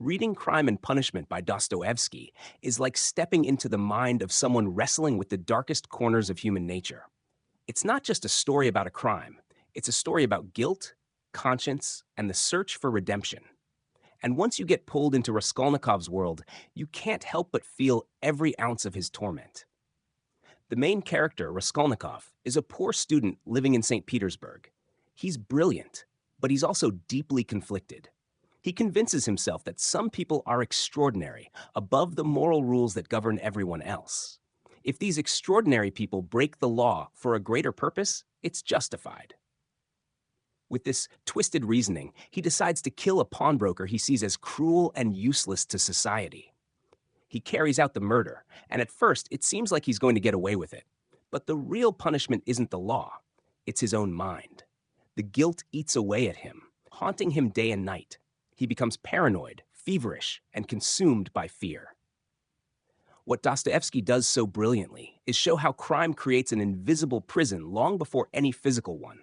Reading Crime and Punishment by Dostoevsky is like stepping into the mind of someone wrestling with the darkest corners of human nature. It's not just a story about a crime, it's a story about guilt, conscience, and the search for redemption. And once you get pulled into Raskolnikov's world, you can't help but feel every ounce of his torment. The main character, Raskolnikov, is a poor student living in St. Petersburg. He's brilliant, but he's also deeply conflicted. He convinces himself that some people are extraordinary, above the moral rules that govern everyone else. If these extraordinary people break the law for a greater purpose, it's justified. With this twisted reasoning, he decides to kill a pawnbroker he sees as cruel and useless to society. He carries out the murder, and at first it seems like he's going to get away with it. But the real punishment isn't the law, it's his own mind. The guilt eats away at him, haunting him day and night. He becomes paranoid, feverish, and consumed by fear. What Dostoevsky does so brilliantly is show how crime creates an invisible prison long before any physical one.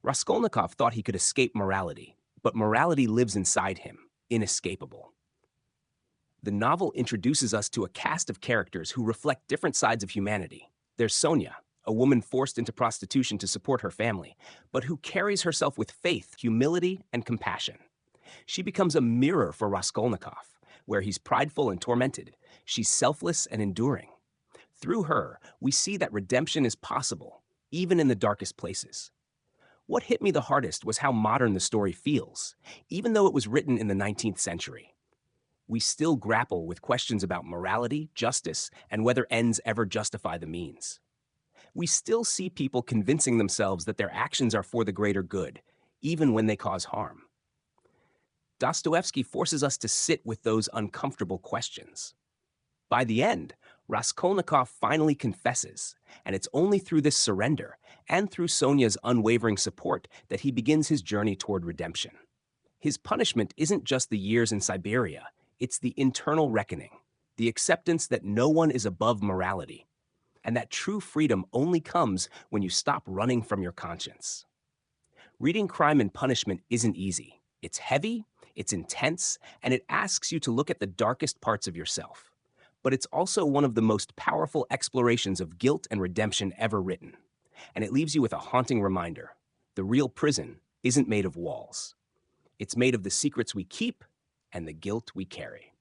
Raskolnikov thought he could escape morality, but morality lives inside him, inescapable. The novel introduces us to a cast of characters who reflect different sides of humanity. There's Sonia, a woman forced into prostitution to support her family, but who carries herself with faith, humility, and compassion. She becomes a mirror for Raskolnikov, where he's prideful and tormented. She's selfless and enduring. Through her, we see that redemption is possible, even in the darkest places. What hit me the hardest was how modern the story feels, even though it was written in the 19th century. We still grapple with questions about morality, justice, and whether ends ever justify the means. We still see people convincing themselves that their actions are for the greater good, even when they cause harm. Dostoevsky forces us to sit with those uncomfortable questions. By the end, Raskolnikov finally confesses, and it's only through this surrender and through Sonia's unwavering support that he begins his journey toward redemption. His punishment isn't just the years in Siberia, it's the internal reckoning, the acceptance that no one is above morality, and that true freedom only comes when you stop running from your conscience. Reading Crime and Punishment isn't easy. It's heavy, it's intense, and it asks you to look at the darkest parts of yourself. But it's also one of the most powerful explorations of guilt and redemption ever written. And it leaves you with a haunting reminder. The real prison isn't made of walls. It's made of the secrets we keep and the guilt we carry.